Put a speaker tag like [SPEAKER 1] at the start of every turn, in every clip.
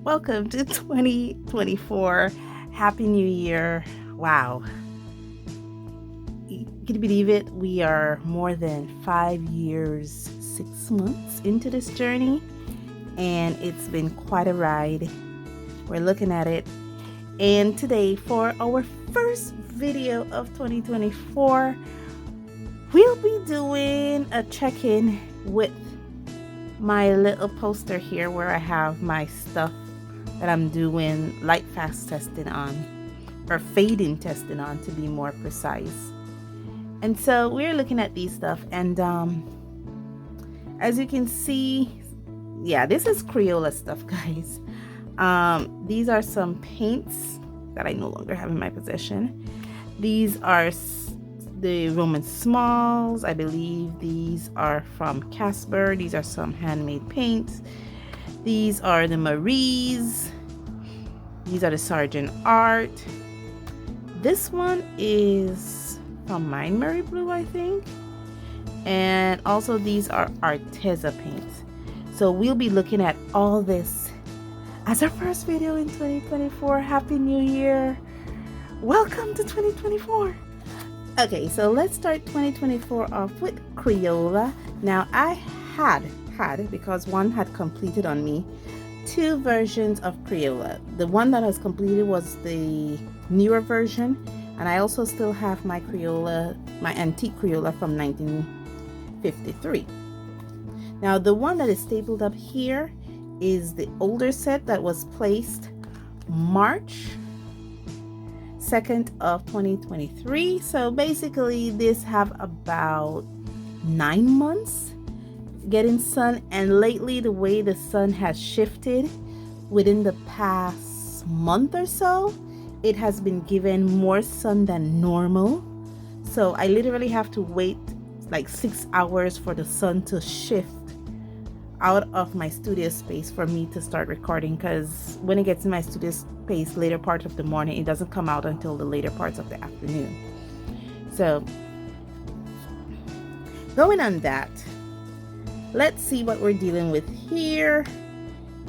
[SPEAKER 1] Welcome to 2024. Happy New Year. Wow. Can you believe it? We are more than 5 years, 6 months into this journey, and it's been quite a ride. We're looking at it. And today, for our first video of 2024, we'll be doing a check-in with my little poster here where I have my stuff that I'm doing Lightfast testing on, or fading testing on to be more precise. And so we're looking at these stuff, and as you can see, yeah, this is Crayola stuff, guys. These are some paints that I no longer have in my possession. These are the Roman Smalls. I believe these are from Casper. These are some handmade paints. These are the Maries. These are the Sergeant Art. This one is from Mind Mary Blue, I think. And also these are Arteza paints. So we'll be looking at all this as our first video in 2024. Happy New Year. Welcome to 2024. Okay, so let's start 2024 off with Crayola. Now I had, because one had completed on me, 2 versions of Crayola. The one that has completed was the newer version, and I also still have my Crayola, my antique Crayola from 1953. Now the one that is stapled up here is the older set that was placed March 2nd of 2023. So basically this have about 9 months getting sun, and lately the way the sun has shifted within the past month or so, it has been given more sun than normal. So I literally have to wait like 6 hours for the sun to shift out of my studio space for me to start recording, because when it gets in my studio space later part of the morning, it doesn't come out until the later parts of the afternoon. So going on that, let's see what we're dealing with here.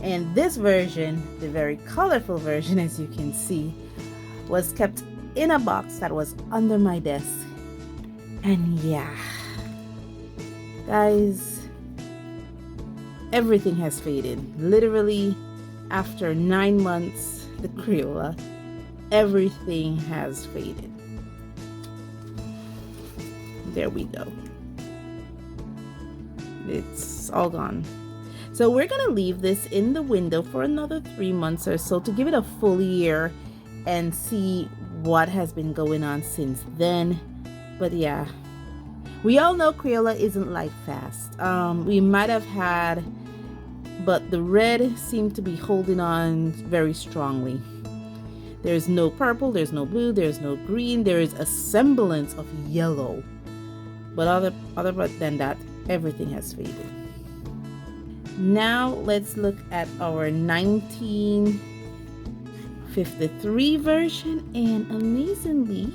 [SPEAKER 1] And this version, the very colorful version, as you can see, was kept in a box that was under my desk. And yeah, guys, everything has faded. Literally, after 9 months, the Crayola, everything has faded. There we go. It's all gone. So we're gonna leave this in the window for another 3 months or so to give it a full year and see what has been going on since then. But yeah, we all know Crayola isn't Lightfast. We might have had, but the red seemed to be holding on very strongly. There's no purple, there's no blue, there's no green, there is a semblance of yellow, but other than that, everything has faded. Now let's look at our 1953 version, and amazingly,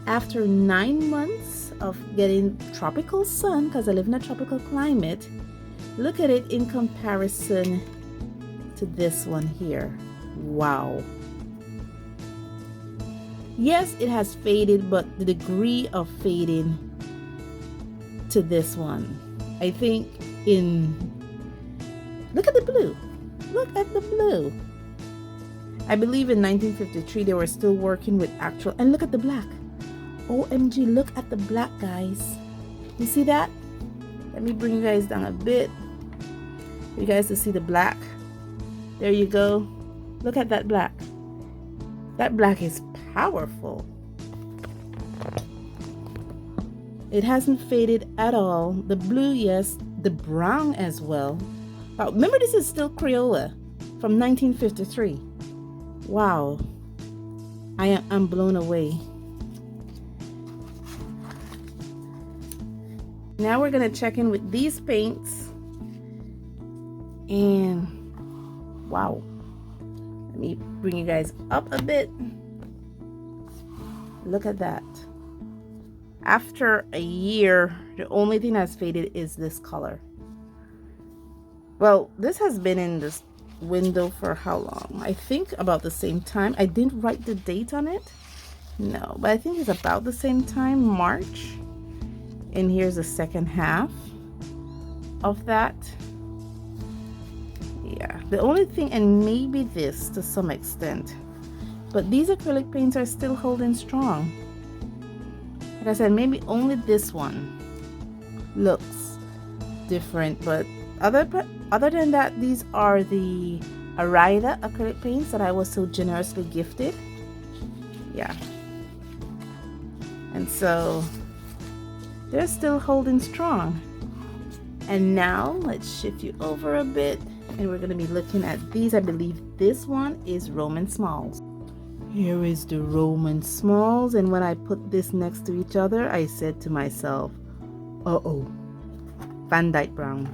[SPEAKER 1] after 9 months of getting tropical sun, because I live in a tropical climate, look at it in comparison to this one here. Wow. Yes, it has faded, but the degree of fading to this one, I think look at the blue. Look at the blue. I believe in 1953 they were still working with actual, and look at the black. OMG, look at the black, guys. You see that? Let me bring you guys down a bit for you guys to see the black. There you go. Look at that black. That black is powerful. It hasn't faded at all. The blue, yes. The brown as well. Remember, this is still Crayola from 1953. Wow. I'm blown away. Now we're going to check in with these paints. And wow. Let me bring you guys up a bit. Look at that. After a year, the only thing that's faded is this color. Well, this has been in this window for how long? I think about the same time. I didn't write the date on it. No, but I think it's about the same time, March. And here's the second half of that. Yeah, the only thing, and maybe this to some extent, but these acrylic paints are still holding strong. Like I said, maybe only this one looks different, but other than that, these are the Arida acrylic paints that I was so generously gifted. Yeah, and so they're still holding strong. And now let's shift you over a bit, and we're going to be looking at these. I believe this one is Roman Smalls. Here is the Roman Smalls, and when I put this next to each other, I said to myself, uh-oh, Van Dyke Brown.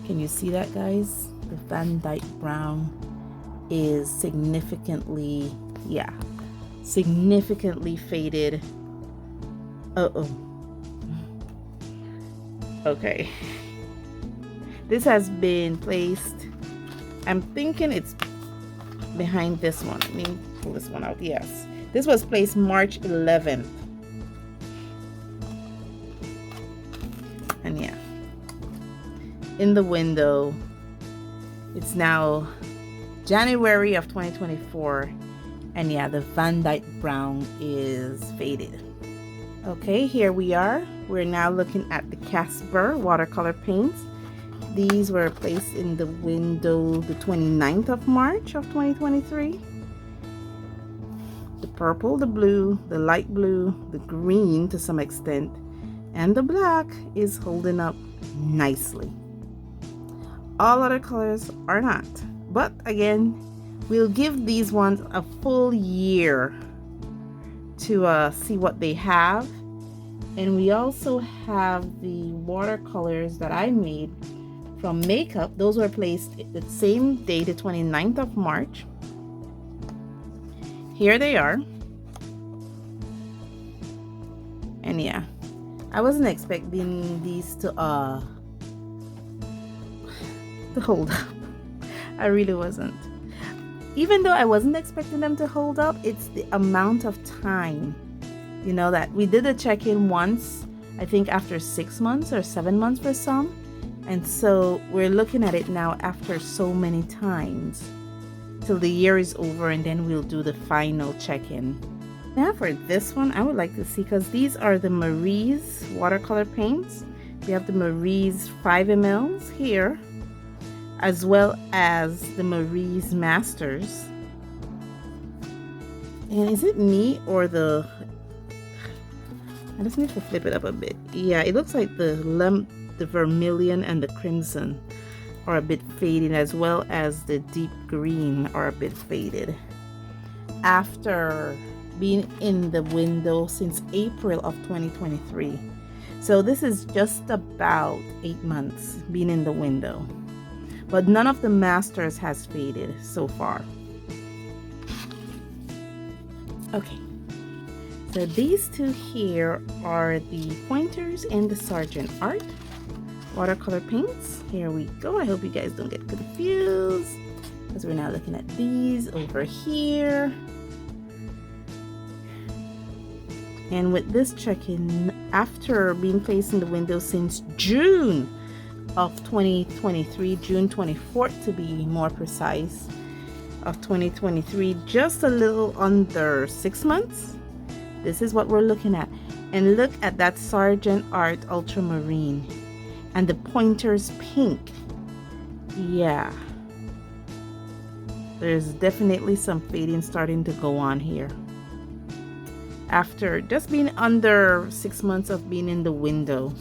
[SPEAKER 1] Can you see that, guys? The Van Dyke Brown is significantly, yeah, significantly faded. Uh-oh. Okay. This has been placed, I'm thinking it's behind this one. Let me pull this one out. Yes. This was placed March 11th. And yeah, in the window, it's now January of 2024, and yeah, the Van Dyke Brown is faded. Okay, here we are. We're now looking at the Casper watercolor paints. These were placed in the window the 29th of March of 2023. The purple, the blue, the light blue, the green to some extent, and the black is holding up nicely. All other colors are not, but again, we'll give these ones a full year to see what they have. And we also have the watercolors that I made from makeup. Those were placed the same day, the 29th of March. Here they are. And yeah, I wasn't expecting these to hold up. I really wasn't. Even though I wasn't expecting them to hold up, it's the amount of time, you know, that we did a check-in once, I think after 6 months or 7 months for some. And so we're looking at it now after so many times till the year is over, and then we'll do the final check-in. Now for this one, I would like to see, because these are the Marie's watercolor paints. We have the Marie's 5 mls here, as well as the Marie's Masters. And is it me or the, I just need to flip it up a bit. Yeah, it looks like the vermilion and the crimson are a bit faded, as well as the deep green are a bit faded. After being in the window since April of 2023. So this is just about 8 months being in the window. But none of the Masters has faded so far. Okay, so these two here are the Pointers and the Sargent Art watercolor paints. Here we go. I hope you guys don't get confused, because we're now looking at these over here. And with this check-in, after being placed in the window since June of 2023, June 24th to be more precise, of 2023, just a little under 6 months, this is what we're looking at. And look at that Sargent Art Ultramarine and the Pointers Pink. Yeah, there's definitely some fading starting to go on here after just being under 6 months of being in the window.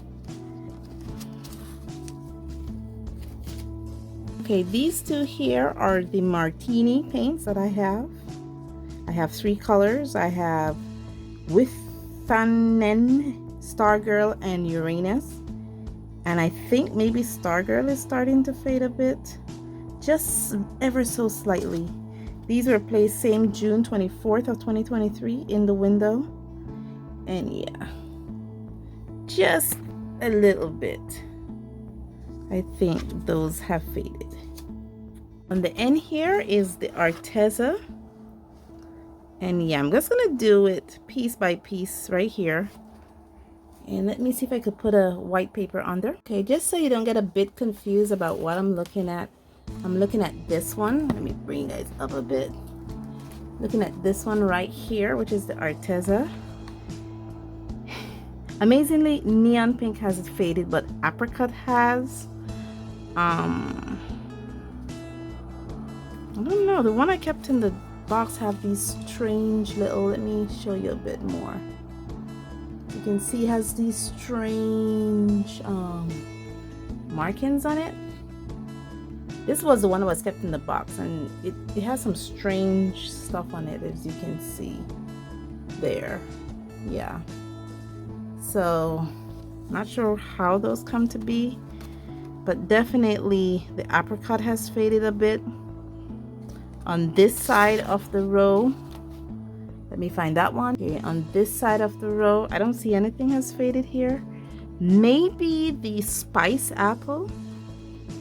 [SPEAKER 1] Okay, these two here are the Martini paints that I have. I have 3 colors. I have Withanen, Stargirl, and Uranus. And I think maybe Stargirl is starting to fade a bit, just ever so slightly. These were placed same June 24th of 2023 in the window. And yeah, just a little bit. I think those have faded. On the end here is the Arteza. And yeah, I'm just gonna do it piece by piece right here. And let me see if I could put a white paper under. Okay, just so you don't get a bit confused about what I'm looking at. I'm looking at this one. Let me bring you guys up a bit. Looking at this one right here, which is the Arteza. Amazingly, neon pink has faded, but apricot has. I don't know. The one I kept in the box have these strange little. Let me show you a bit more. You can see it has these strange markings on it. This was the one that was kept in the box, and it has some strange stuff on it, as you can see there. Yeah, so not sure how those come to be, but definitely the apricot has faded a bit on this side of the row. Let me find that one. Okay, on this side of the row, I don't see anything has faded here. Maybe the spice apple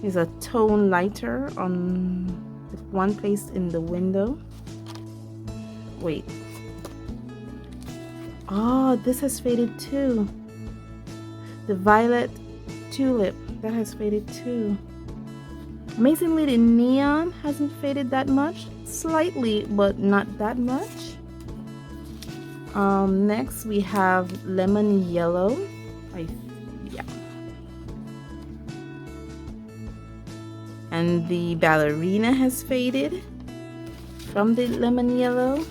[SPEAKER 1] is a tone lighter on the one placed in the window. Wait. Oh, this has faded too. The violet tulip, that has faded too. Amazingly, the neon hasn't faded that much. Slightly, but not that much. Next we have lemon yellow. Yeah. And the ballerina has faded from the lemon yellow,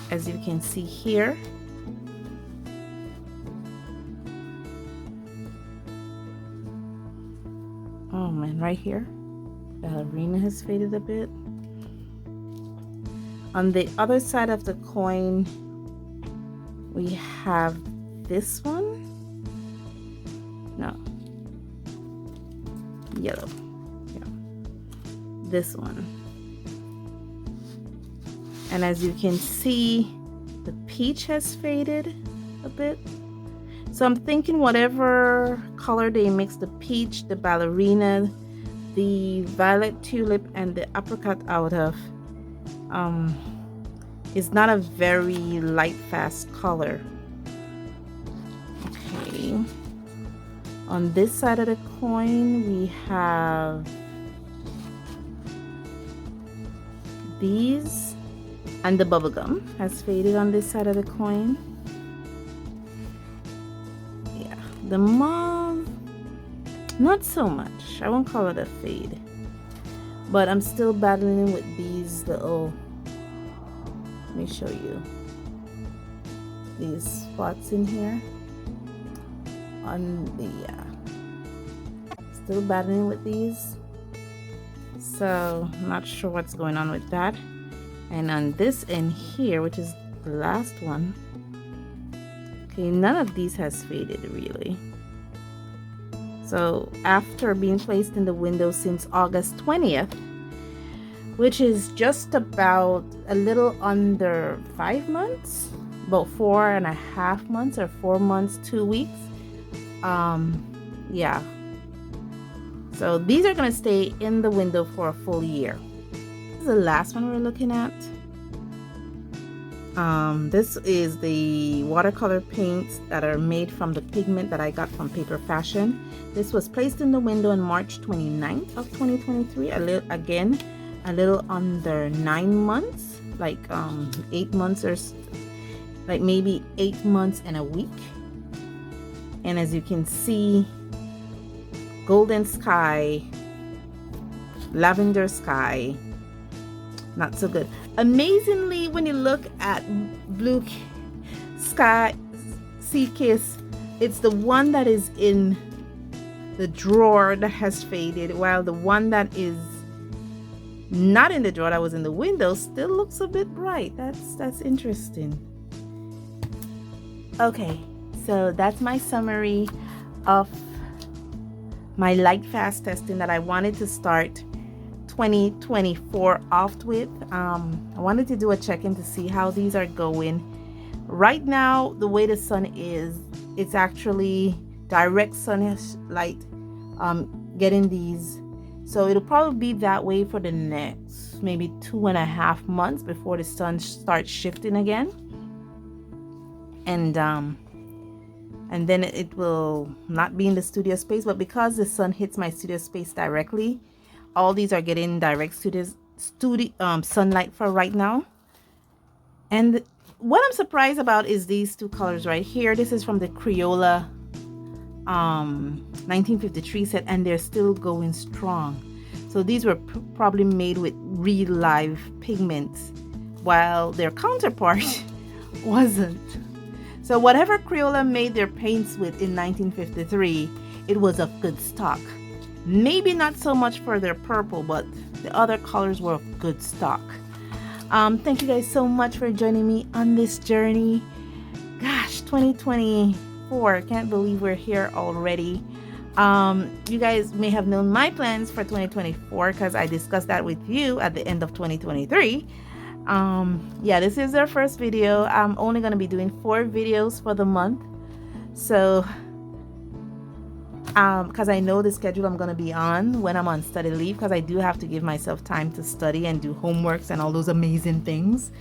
[SPEAKER 1] as you can see here. Oh man, right here, ballerina has faded a bit. On the other side of the coin, we have this one. No, yellow. Yeah, this one. And as you can see, the peach has faded a bit. So I'm thinking whatever color they mix the peach, the ballerina, the violet tulip, and the apricot out of, is not a very Lightfast color. Okay. On this side of the coin, we have these, and the bubblegum has faded on this side of the coin. Yeah, the mauve, not so much. I won't call it a fade, but I'm still battling with these little, let me show you, these spots in here on the, still battling with these, so not sure what's going on with that. And on this end here, which is the last one, okay, none of these has faded really. So after being placed in the window since August 20th, which is just about a little under 5 months, about 4.5 months, or 4 months 2 weeks. Yeah, so these are going to stay in the window for a full year. This is the last one we're looking at. This is the watercolor paints that are made from the pigment that I got from Paper Fashion. This was placed in the window on March 29th of 2023. Again, a little under 9 months, like 8 months, or like maybe 8 months and a week. And as you can see, golden sky, lavender sky, not so good. Amazingly, when you look at blue sky sea kiss, it's the one that is in the drawer that has faded, while the one that is not in the drawer, that was in the window, still looks a bit bright. That's interesting. Okay, so that's my summary of my Lightfast testing that I wanted to start 2024 off with. I wanted to do a check-in to see how these are going. Right now, the way the sun is, it's actually direct sunlight getting these So it'll probably be that way for the next maybe 2.5 months before the sun starts shifting again. And then it will not be in the studio space, but because the sun hits my studio space directly, all these are getting direct sunlight for right now. And what I'm surprised about is these two colors right here. This is from the Crayola 1953 set, and they're still going strong. So these were probably made with real live pigments, while their counterpart wasn't. So whatever Crayola made their paints with in 1953, it was of good stock. Maybe not so much for their purple, but the other colors were of good stock. Thank you guys so much for joining me on this journey. Gosh, 2024, can't believe we're here already. You guys may have known my plans for 2024 because I discussed that with you at the end of 2023. Yeah, this is our first video. I'm only going to be doing 4 videos for the month. So because I know the schedule I'm going to be on when I'm on study leave, because I do have to give myself time to study and do homeworks and all those amazing things.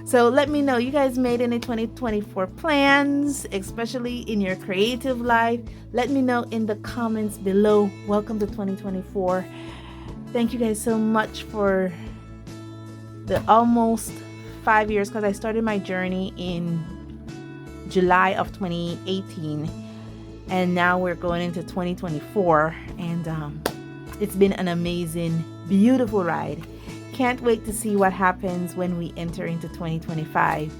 [SPEAKER 1] So let me know, you guys made any 2024 plans, especially in your creative life? Let me know in the comments below. Welcome to 2024. Thank you guys so much for the almost 5 years, because I started my journey in July of 2018. And now we're going into 2024, and it's been an amazing, beautiful ride. Can't wait to see what happens when we enter into 2025.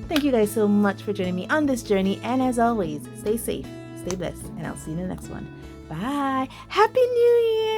[SPEAKER 1] Thank you guys so much for joining me on this journey, and as always, stay safe, stay blessed, and I'll see you in the next one. Bye. Happy New Year.